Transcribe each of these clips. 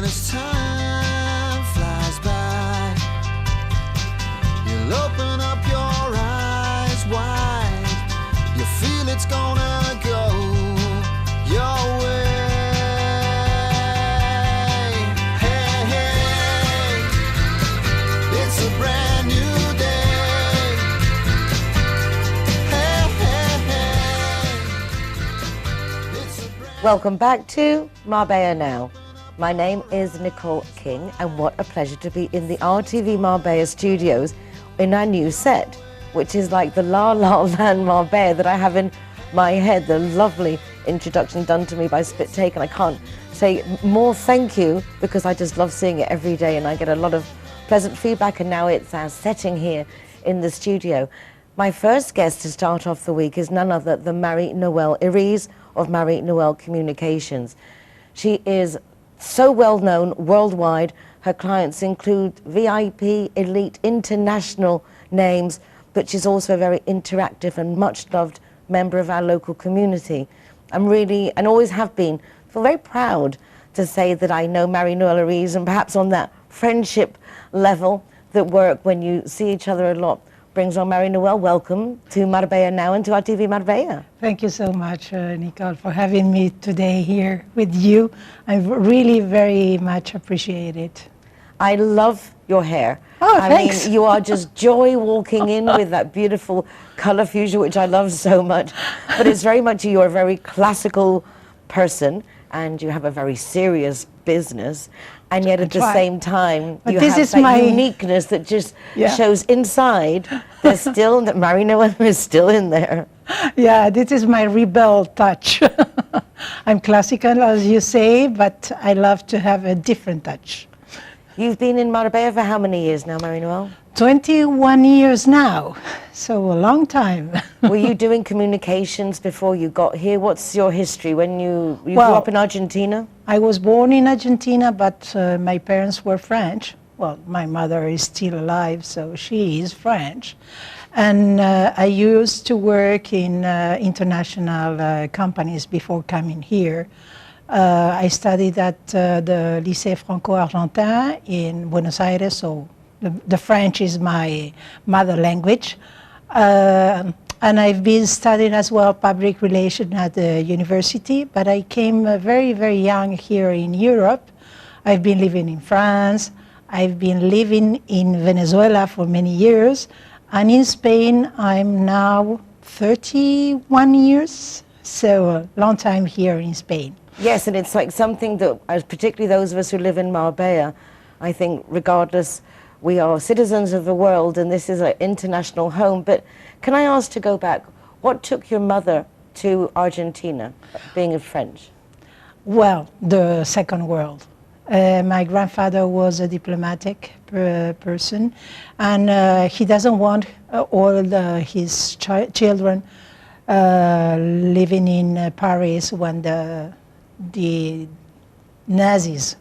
as time flies by, you'll open up your eyes wide. You feel it's gonna go your way. Hey, hey, it's a brand new day. Hey, hey, hey, it's a brand. Welcome back to Marbella Now. My name is Nicole King, and what a pleasure to be in the RTV Marbella studios in our new set, which is like the La La Land Marbella that I have in my head. The lovely introduction done to me by Spit Take, and I can't say more thank you because I just love seeing it every day and I get a lot of pleasant feedback, and now it's our setting here in the studio. My first guest to start off the week is none other than Marie-Noëlle Iris of Marie-Noëlle Communications. She is so well known worldwide. Her clients include VIP, elite, international names, but she's also a very interactive and much loved member of our local community. I'm really, and always have been, feel very proud to say that I know Marie-Noëlle Iris, and perhaps on that friendship level that work when you see each other a lot brings on. Marie-Noëlle, welcome to Marbella Now and to our TV Marbella. Thank you so much, Nicole, for having me today here with you. I really very much appreciate it. I love your hair. Oh, I thanks. mean, you are just joy walking in with that beautiful color fusion, which I love so much. But it's very much, you're a very classical person, and you have a very serious business, and yet at the same time, But you this have is that my uniqueness that just Yeah. shows inside. There's still, that Marie-Noëlle is still in there. Yeah, this is my rebel touch. I'm classical, as you say, but I love to have a different touch. You've been in Marbella for how many years now, Marie-Noëlle? 21 years now, so a long time. Were you doing communications before you got here? What's your history? When you grew Well, up in Argentina? I was born in Argentina, but my parents were French. Well, my mother is still alive, so she is French. And I used to work in international companies before coming here. I studied at the Lycée Franco-Argentin in Buenos Aires, so the French is my mother language. And I've been studying as well public relations at the university, but I came very, very young here in Europe. I've been living in France. I've been living in Venezuela for many years. And in Spain, I'm now 31 years, so a long time here in Spain. Yes, and it's like something that, particularly those of us who live in Marbella, I think regardless, we are citizens of the world, and this is an international home. But can I ask to go back, what took your mother to Argentina, being French? Well, the Second World. My grandfather was a diplomatic person, and he doesn't want all his children living in Paris when the Nazis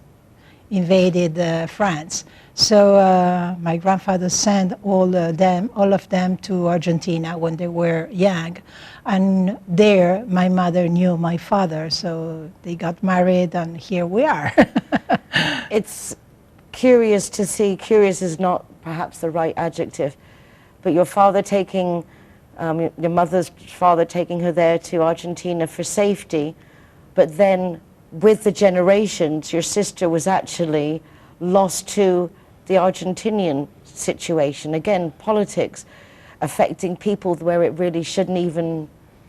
invaded France. So my grandfather sent all of them to Argentina when they were young, and there my mother knew my father, so they got married, and here we are. It's curious to see, curious is not perhaps the right adjective, but your father taking, your mother's father taking her there to Argentina for safety, but then with the generations, your sister was actually lost to the Argentinian situation. Again, politics affecting people where it really shouldn't even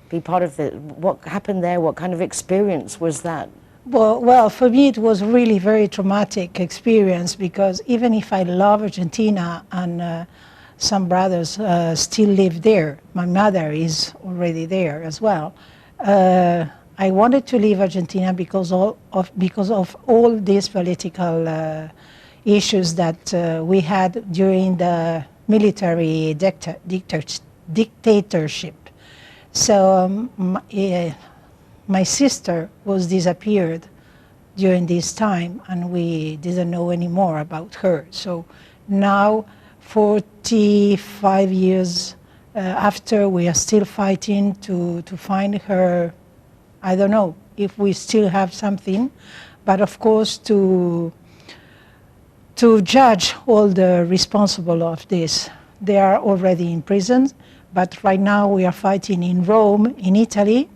be part of it. What happened there? What kind of experience was that? Well, for me it was really very traumatic experience, because even if I love Argentina and some brothers still live there, my mother is already there as well. I wanted to leave Argentina because of all these political issues that we had during the military dictatorship. So my sister was disappeared during this time, and we didn't know any more about her. So now, 45 years after, we are still fighting to find her. I don't know if we still have something, but of course to to judge all the responsible of this. They are already in prison, but right now we are fighting in Rome, in Italy,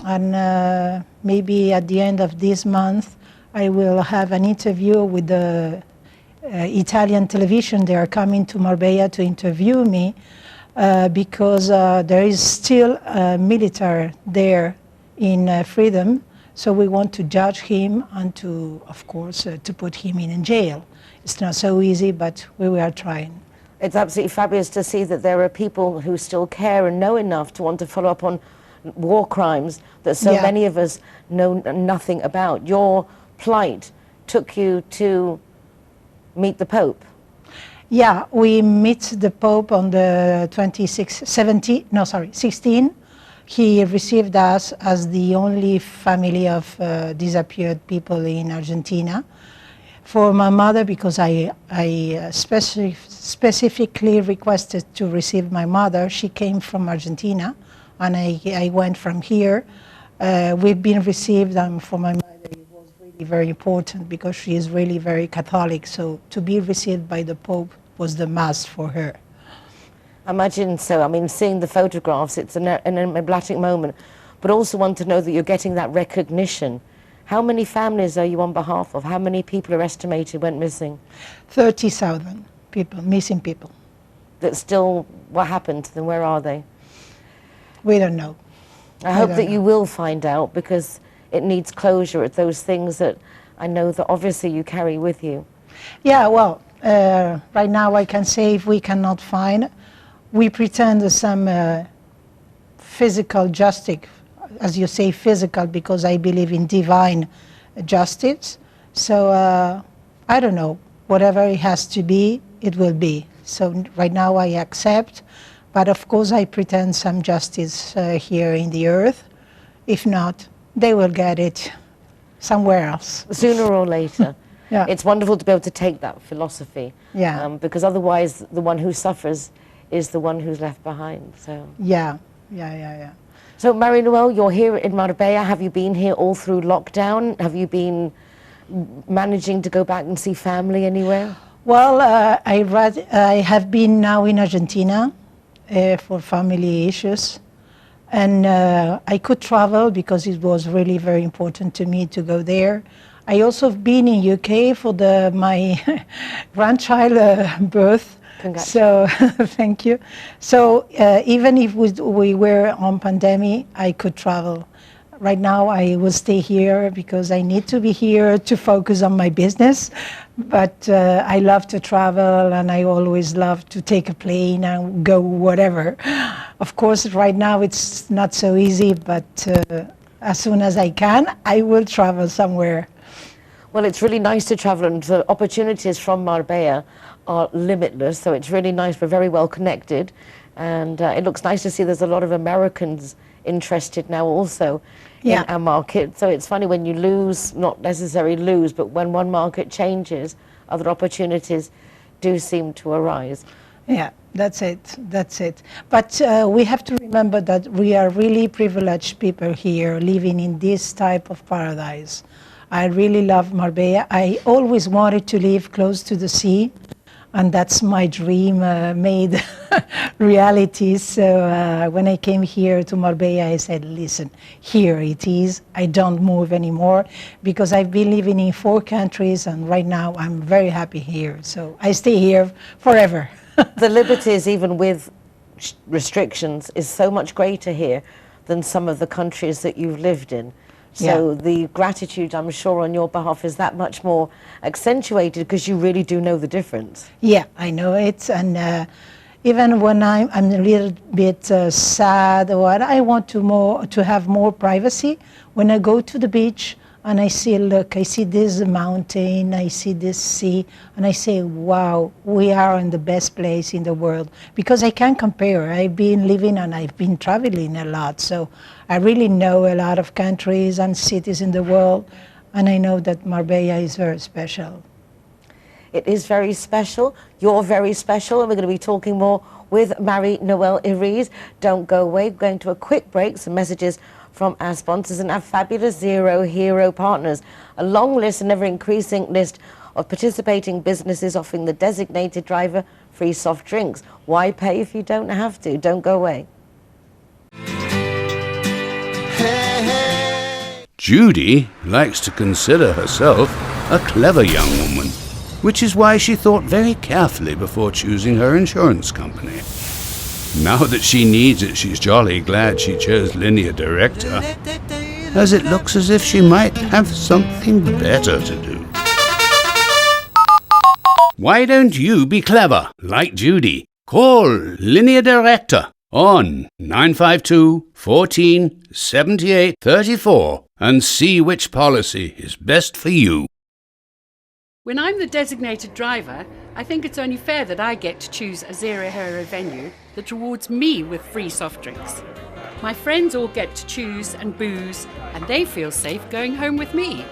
and maybe at the end of this month I will have an interview with the Italian television. They are coming to Marbella to interview me because there is still a military there in freedom. So we want to judge him and to, of course, to put him in jail. It's not so easy, but we are trying. It's absolutely fabulous to see that there are people who still care and know enough to want to follow up on war crimes that so Yeah. many of us know nothing about. Your plight took you to meet the Pope. Yeah, we meet the Pope on the 16. He received us as the only family of disappeared people in Argentina. For my mother, because I specifically requested to receive my mother, she came from Argentina, and I went from here. We've been received, and for my mother it was really very important because she is really very Catholic, so to be received by the Pope was the must for her. Imagine so. I mean, seeing the photographs, it's an emblematic moment, but also want to know that you're getting that recognition. How many families are you on behalf of? How many people are estimated went missing? 30,000 people, missing people. That still, what happened to them? Where are they? We don't know. I hope don't that you know. will find out, because it needs closure at those things that I know that obviously you carry with you. Yeah, well, right now I can say if we cannot find, we pretend some physical justice, as you say, physical, because I believe in divine justice. So I don't know, whatever it has to be, it will be. So right now I accept, but of course I pretend some justice here in the earth. If not, they will get it somewhere else. Sooner or later. Yeah. It's wonderful to be able to take that philosophy. Yeah. Because otherwise the one who suffers is the one who's left behind. So, Yeah. so Marie-Noëlle, you're here in Marbella. Have you been here all through lockdown? Have you been managing to go back and see family anywhere? Well, I have been now in Argentina for family issues, and I could travel because it was really very important to me to go there. I also have been in UK for my grandchild birth. So thank you. So even if we were on pandemic, I could travel. Right now I will stay here because I need to be here to focus on my business. But I love to travel, and I always love to take a plane and go whatever. Of course, right now it's not so easy, but as soon as I can, I will travel somewhere. Well, it's really nice to travel, and the opportunities from Marbella are limitless, so it's really nice. We're very well connected, and it looks nice to see there's a lot of Americans interested now also in our market. So it's funny when you lose, not necessarily lose, but when one market changes, other opportunities do seem to arise. Yeah, that's it. But we have to remember that we are really privileged people here living in this type of paradise. I really love Marbella. I always wanted to live close to the sea, and that's my dream made reality. So when I came here to Marbella, I said, listen, here it is. I don't move anymore because I've been living in 4 countries, and right now I'm very happy here. So I stay here forever. The liberties, even with restrictions, is so much greater here than some of the countries that you've lived in. So the gratitude, I'm sure, on your behalf is that much more accentuated because you really do know the difference. Yeah, I know it. And even when I'm a little bit sad, or I want to have more privacy, when I go to the beach and I see this mountain, I see this sea, and I say, wow, we are in the best place in the world. Because I can't compare. I've been living and I've been traveling a lot. So I really know a lot of countries and cities in the world. And I know that Marbella is very special. It is very special. You're very special. And we're going to be talking more with Marie-Noëlle Iris. Don't go away. We're going to a quick break. Some messages from our sponsors and our fabulous Zero Hero partners. A long list, an ever-increasing list of participating businesses offering the designated driver free soft drinks. Why pay if you don't have to? Don't go away. Judy likes to consider herself a clever young woman, which is why she thought very carefully before choosing her insurance company. Now that she needs it, she's jolly glad she chose Linear Director, as it looks as if she might have something better to do. Why don't you be clever, like Judy? Call Linear Director on 952 14 78 34 and see which policy is best for you. When I'm the designated driver, I think it's only fair that I get to choose a zero-hero venue that rewards me with free soft drinks. My friends all get to choose and booze, and they feel safe going home with me.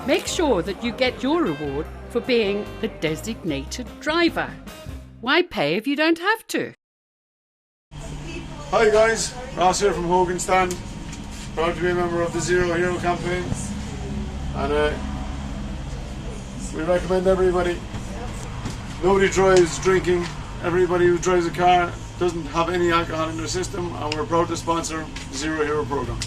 Make sure that you get your reward for being the designated driver. Why pay if you don't have to? Hi guys, Ross here from Hogan Stand. Proud to be a member of the Zero Hero campaign. And we recommend everybody. Nobody drives drinking. Everybody who drives a car doesn't have any alcohol in their system, and we're proud to sponsor the Zero Hero program.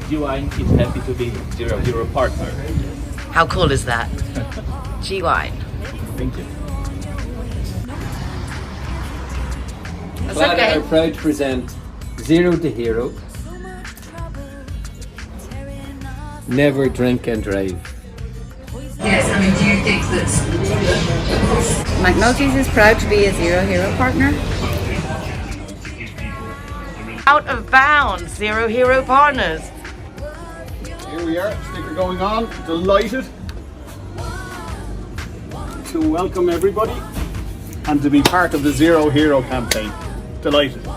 G-Wine is happy to be Zero Hero partner. How cool is that? G-Wine. Thank you. That's But okay. I'm proud to present Zero the Hero. Never drink and drive. Yes, I mean, do you think that McNulty's is proud to be a Zero Hero partner? Out of bounds, Zero Hero partners. Here we are, sticker going on. Delighted to welcome everybody and to be part of the Zero Hero campaign. Delighted. Zero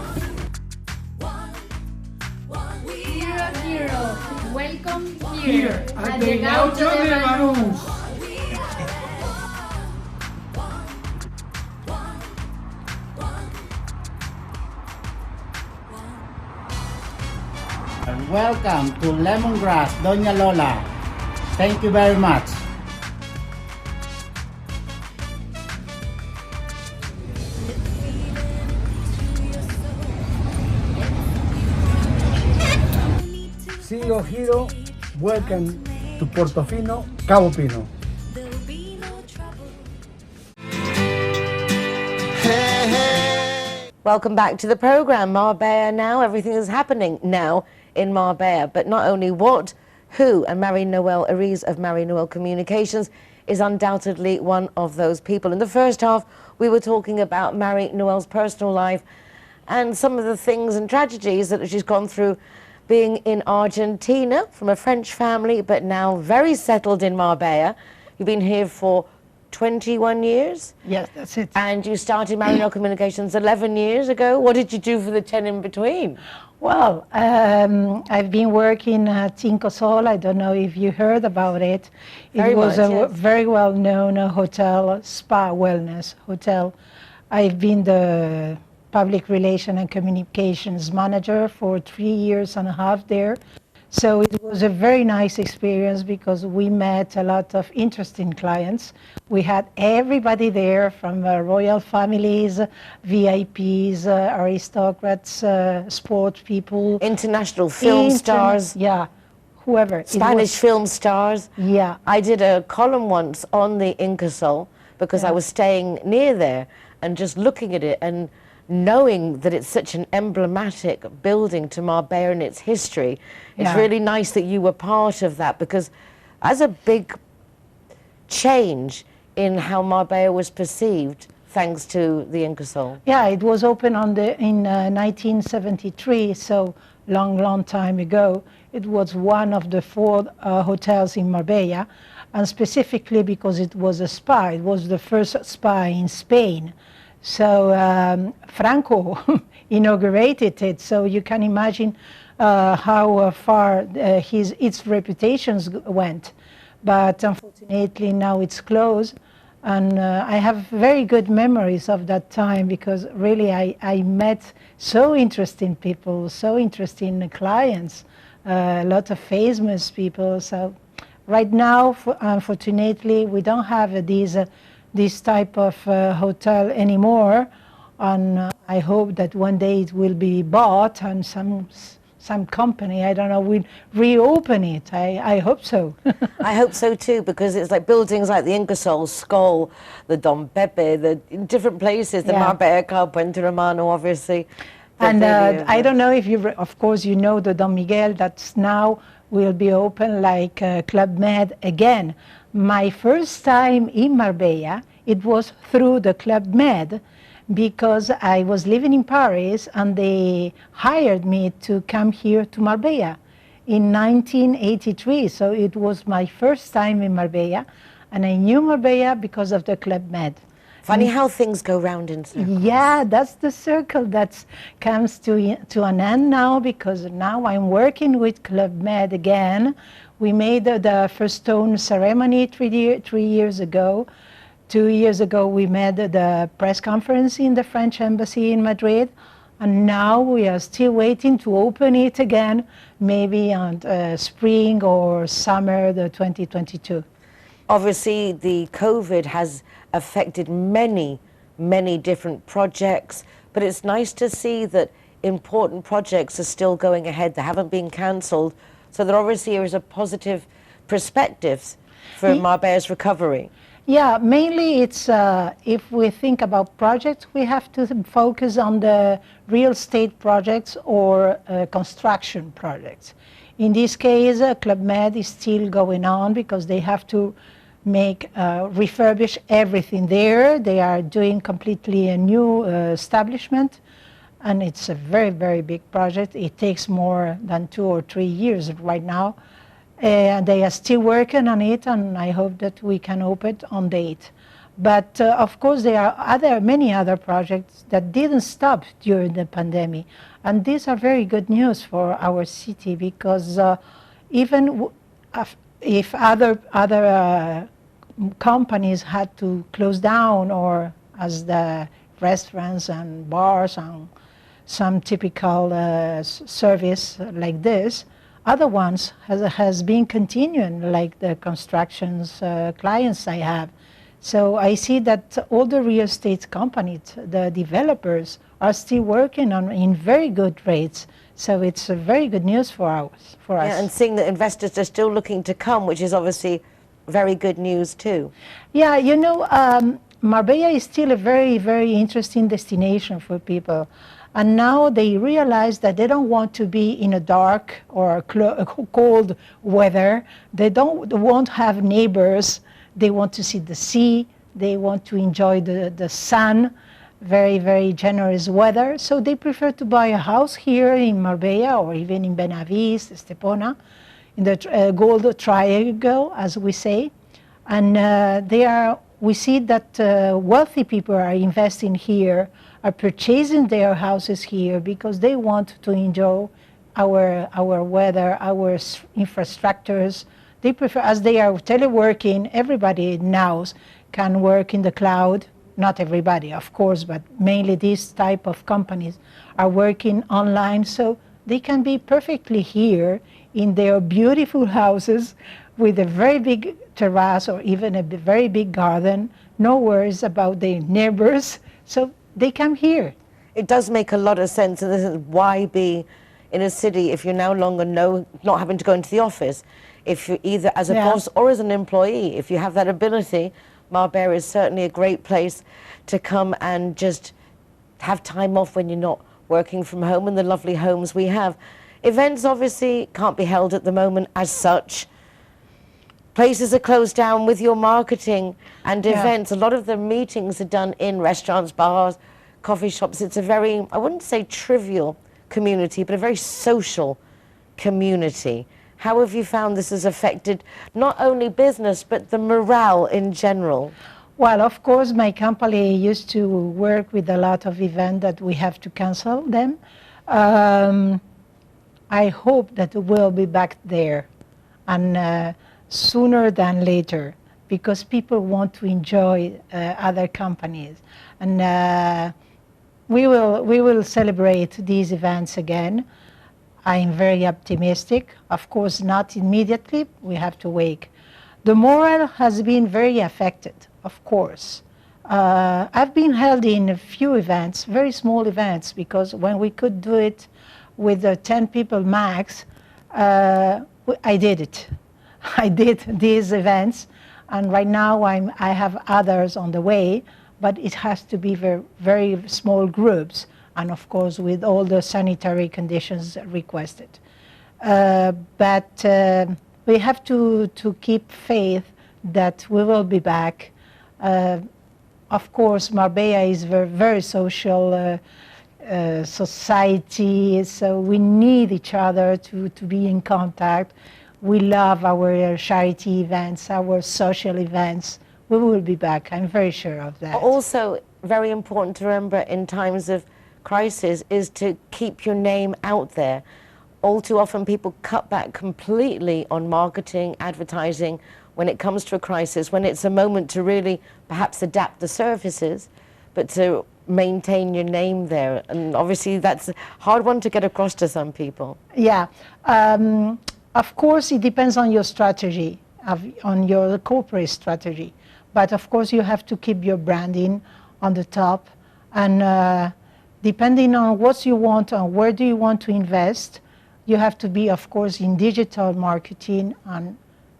Hero, welcome here at the Gaucho de Banús. Welcome to Lemongrass, Doña Lola. Thank you very much. Zero Hero, welcome to Portofino, Cabo Pino. Welcome back to the program, Marbella Now. Everything is happening now in Marbella, but not only what, who, and Marie-Noël Arise of Marie-Noël Communications is undoubtedly one of those people. In the first half, we were talking about Marie-Noël's personal life and some of the things and tragedies that she's gone through being in Argentina from a French family, but now very settled in Marbella. You've been here for 21 years? Yes, that's it. And you started Marie-Noël Communications 11 years ago. What did you do for the 10 in between? Well, I've been working at Cinco Sol. I don't know if you heard about it. It was a very well-known hotel, spa wellness hotel. I've been the public relation and communications manager for 3 years and a half there. So it was a very nice experience because we met a lot of interesting clients. We had everybody there from royal families, VIPs, aristocrats, sport people. International film stars. Yeah, whoever. Spanish film stars. Yeah. I did a column once on the Incasol because I was staying near there and just looking at it and knowing that it's such an emblematic building to Marbella and its history. It's really nice that you were part of that, because as a big change in how Marbella was perceived thanks to the Incasol. Yeah, it was open in 1973, so long time ago. It was one of the 4 hotels in Marbella, and specifically because it was a spa. It was the first spa in Spain. So Franco inaugurated it, so you can imagine how far its reputations went. but unfortunately now it's closed. And I have very good memories of that time because really I met so interesting people, so interesting clients, a lot of famous people. So right now, unfortunately, we don't have this type of hotel anymore. And I hope that one day it will be bought and some company, I don't know, will reopen it. I hope so. I hope so too, because it's like buildings like the Ingersoll, Skoll, the Don Pepe, the in different places, the Marbella, Puente Romano, obviously. And I don't know if you, of course, you know the Don Miguel that's now will be open like Club Med again. My first time in Marbella, it was through the Club Med, because I was living in Paris and they hired me to come here to Marbella in 1983. So it was my first time in Marbella, and I knew Marbella because of the Club Med. Funny how things go round in circles. Yeah, that's the circle that comes to an end now, because now I'm working with Club Med again. We made the first stone ceremony 3 years ago. 2 years ago, we made the press conference in the French embassy in Madrid, and now we are still waiting to open it again, maybe on spring or summer the 2022. Obviously, the COVID has affected many, many different projects, but it's nice to see that important projects are still going ahead. They haven't been cancelled, so there obviously is a positive perspective for Marbella's recovery. Yeah, mainly it's, if we think about projects, we have to focus on the real estate projects or construction projects. In this case, Club Med is still going on because they have to refurbish everything there. They are doing completely a new establishment, and it's a very, very big project. It takes more than 2 or 3 years right now. They are still working on it, and I hope that we can open it on date. But of course, there are many other projects that didn't stop during the pandemic, and these are very good news for our city, because even if other companies had to close down, or as the restaurants and bars and some typical service like this, other ones has been continuing, like the constructions clients I have. So I see that all the real estate companies, the developers, are still working in very good rates. So it's a very good news for us. Yeah, and seeing that investors are still looking to come, which is obviously very good news too. Yeah, you know, Marbella is still a very, very interesting destination for people. And now they realize that they don't want to be in a dark or cold weather. They won't have neighbors. They want to see the sea. They want to enjoy the sun, very, very generous weather. So they prefer to buy a house here in Marbella, or even in Benavides, Estepona, in the Gold Triangle, as we say. And we see that wealthy people are investing here, are purchasing their houses here because they want to enjoy our weather, our infrastructures. They prefer, as they are teleworking, everybody now can work in the cloud. Not everybody, of course, but mainly these type of companies are working online, so they can be perfectly here in their beautiful houses with a very big terrace or even a very big garden, no worries about their neighbors. So they come here. It does make a lot of sense, and this is why be in a city if you're no longer not having to go into the office. If you're either as a boss or as an employee, if you have that ability, Marbella is certainly a great place to come and just have time off when you're not working from home, in the lovely homes we have. Events obviously can't be held at the moment as such. Places are closed down with your marketing and events. A lot of the meetings are done in restaurants, bars, coffee shops. It's a very, I wouldn't say trivial community, but a very social community. How have you found this has affected not only business, but the morale in general? Well, of course, my company used to work with a lot of events that we have to cancel them. I hope that we'll be back there. And sooner than later, because people want to enjoy other companies. And we will celebrate these events again. I'm very optimistic. Of course, not immediately. We have to wait. The morale has been very affected, of course. I've been held in a few events, very small events, because when we could do it with 10 people max, I did it. I did these events, and right now I have others on the way, but it has to be very, very small groups, and of course with all the sanitary conditions requested. But we have to keep faith that we will be back. Of course, Marbella is very, very social society, so we need each other to be in contact. We love our charity events, our social events. We will be back, I'm very sure of that. Also, very important to remember in times of crisis is to keep your name out there. All too often people cut back completely on marketing, advertising, when it comes to a crisis, when it's a moment to really perhaps adapt the services, but to maintain your name there. And obviously that's a hard one to get across to some people. Yeah, of course it depends on your strategy, on your corporate strategy. But of course you have to keep your branding on the top, and depending on what you want and where do you want to invest, you have to be, of course, in digital marketing and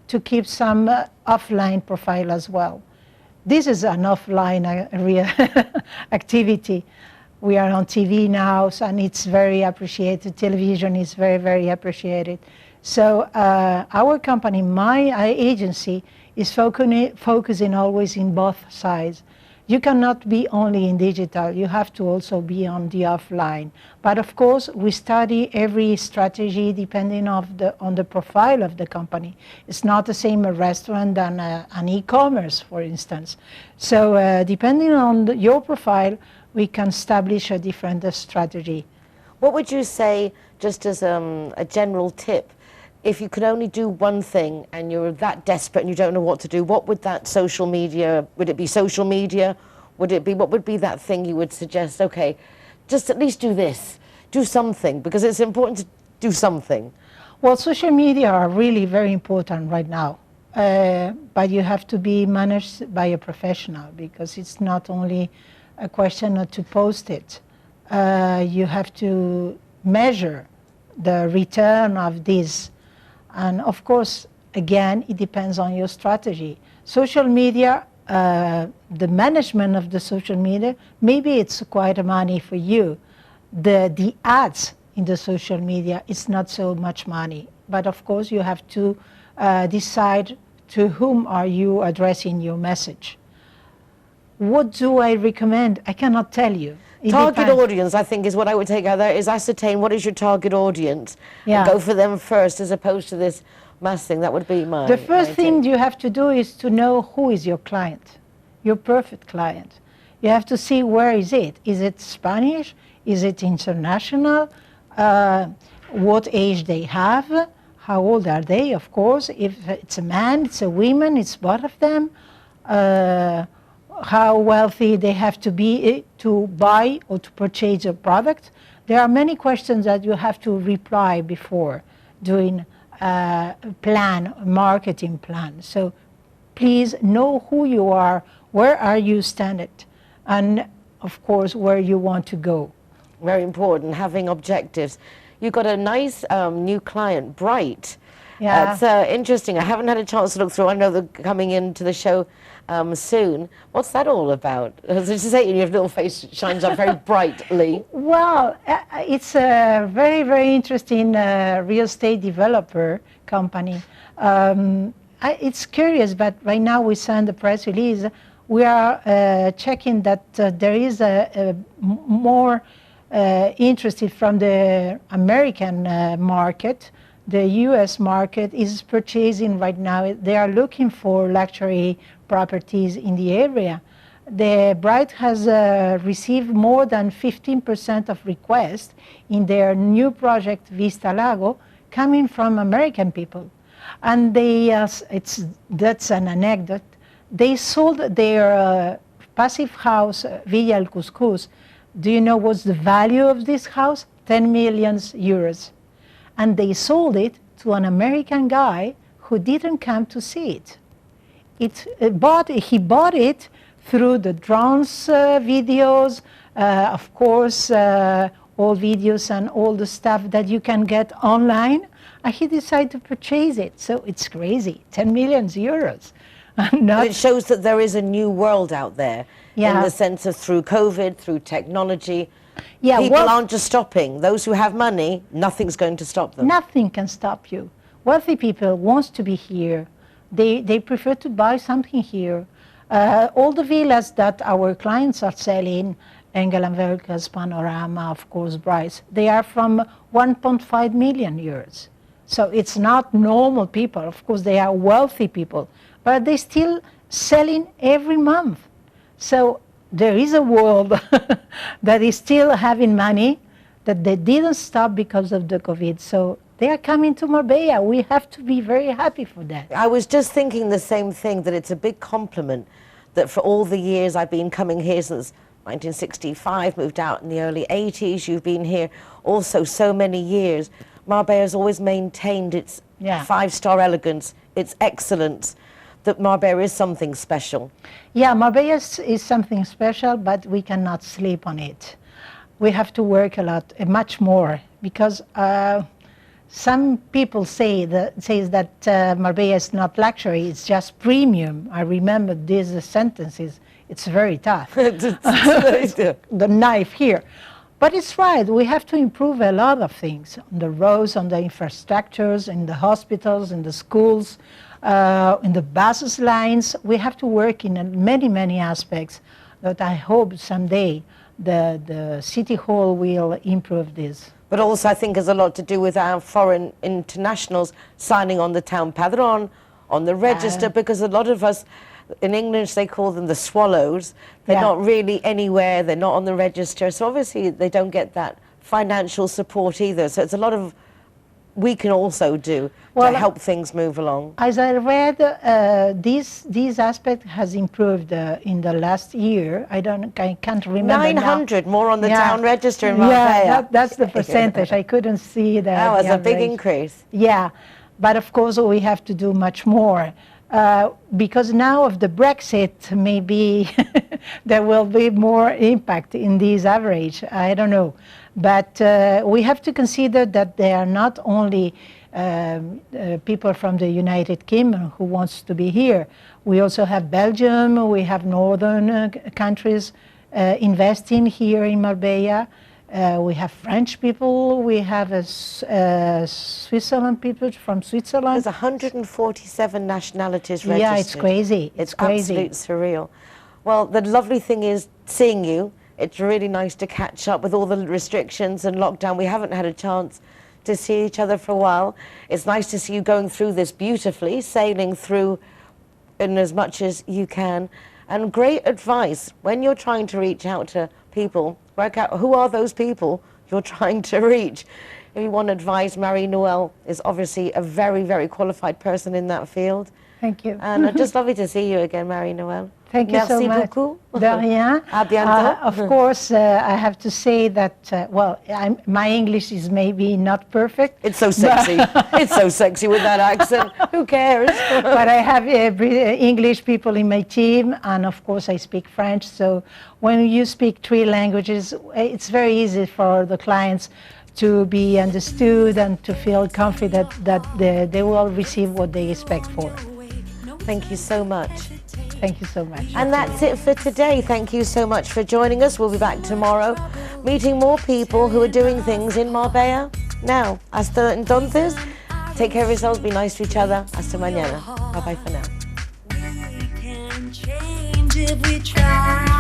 to keep some offline profile as well. This is an offline activity. We are on TV now, and it's very appreciated. Television is very, very appreciated. So our company, my agency, is focusing always in both sides. You cannot be only in digital, you have to also be on the offline. But of course, we study every strategy depending on the profile of the company. It's not the same a restaurant than an e-commerce, for instance. So depending on your profile, we can establish a different strategy. What would you say, just as a general tip, if you could only do one thing and you're that desperate and you don't know what to do, what would that social media, would it be social media? Would it be, what would be that thing you would suggest, okay, just at least do this, do something, because it's important to do something. Well, social media are really very important right now, but you have to be managed by a professional, because it's not only a question of to post it. You have to measure the return of this. And of course, again, it depends on your strategy. Social media, the management of the social media, maybe it's quite a money for you. The ads in the social media, it's not so much money. But of course, you have to decide to whom are you addressing your message. What do I recommend? I cannot tell you. Target audience, I think, is what I would take out there, is ascertain what is your target audience, and go for them first as opposed to this mass thing. That would be my... The first thing you have to do is to know who is your client, your perfect client. You have to see where is it. Is it Spanish? Is it international? What age they have? How old are they, of course? If it's a man, it's a woman, it's both of them. How wealthy they have to be to buy or to purchase a product. There are many questions that you have to reply before doing a plan, a marketing plan. So please know who you are, where are you standing, and of course where you want to go. Very important, having objectives. You've got a nice new client, Bright. Yeah. It's interesting. I haven't had a chance to look through. I know they're coming into the show soon. What's that all about? As you say, your little face shines up very brightly. Well, it's a very, very interesting real estate developer company. It's curious, but right now we send a press release. We are checking that there is a more interested from the American market. The U.S. market is purchasing right now. They are looking for luxury properties in the area. The Bright has received more than 15% of requests in their new project Vista Lago coming from American people. And that's an anecdote. They sold their passive house, Villa El Cuscus. Do you know what's the value of this house? 10 million euros. And they sold it to an American guy who didn't come to see it. He bought it through the drones videos, of course, all videos and all the stuff that you can get online. And he decided to purchase it. So it's crazy, 10 million euros. But it shows that there is a new world out there, Yeah. in the sense of through COVID, through technology. Yeah, People well- aren't just stopping. Those who have money, nothing's going to stop them. Nothing can stop you. Wealthy people want to be here. They prefer to buy something here. All the villas that our clients are selling, Engel and Velkas, Panorama, of course, Bryce, they are from 1.5 million euros. So it's not normal people. Of course, they are wealthy people, but they still selling every month. So there is a world that is still having money, that they didn't stop because of the COVID. So they are coming to Marbella. We have to be very happy for that. I was just thinking the same thing, that it's a big compliment that for all the years I've been coming here since 1965, moved out in the early 80s, you've been here also so many years. Marbella has always maintained its five-star elegance, its excellence, that Marbella is something special. Yeah, Marbella is something special, but we cannot sleep on it. We have to work a lot, much more, because some people say that Marbella is not luxury, it's just premium. I remember these sentences. It's very tough. The knife here. But it's right, we have to improve a lot of things, on the roads, on the infrastructures, in the hospitals, in the schools, in the buses lines. We have to work in many, many aspects that I hope someday the City Hall will improve this. But also I think has a lot to do with our foreign internationals signing on the town padron, on the register, because a lot of us, in English they call them the swallows, they're not really anywhere, they're not on the register, so obviously they don't get that financial support either. So it's a lot of we can also do to help things move along. As I read, this aspect has improved in the last year. I can't remember 900 now. more on the town register in Marbella. Yeah, that's the percentage. I couldn't see that. That was a big increase. Yeah, but of course we have to do much more. Because now of the Brexit, maybe there will be more impact in this average. I don't know. But we have to consider that they are not only people from the United Kingdom who wants to be here. We also have Belgium, we have northern countries investing here in Marbella. We have French people, we have Switzerland people from Switzerland. There's 147 nationalities registered. Yeah, it's crazy. It's absolutely surreal. Well, the lovely thing is seeing you. It's really nice to catch up with all the restrictions and lockdown. We haven't had a chance to see each other for a while. It's nice to see you going through this beautifully, sailing through in as much as you can. And great advice when you're trying to reach out to people. Work out who are those people you're trying to reach. If you want advice, Marie-Noëlle is obviously a very, very qualified person in that field. Thank you. And just lovely to see you again, Marie-Noëlle. Thank you so much. Merci beaucoup. De rien. À bientôt. Of course, I have to say that, my English is maybe not perfect. It's so sexy. It's so sexy with that accent. Who cares? But I have English people in my team, and of course I speak French. So when you speak 3 languages, it's very easy for the clients to be understood and to feel confident that they will receive what they expect for. Thank you so much. Thank you so much. And that's it for today. Thank you so much for joining us. We'll be back tomorrow, meeting more people who are doing things in Marbella Now. Hasta entonces. Take care of yourselves. Be nice to each other. Hasta mañana. Bye-bye for now. We can change if we try.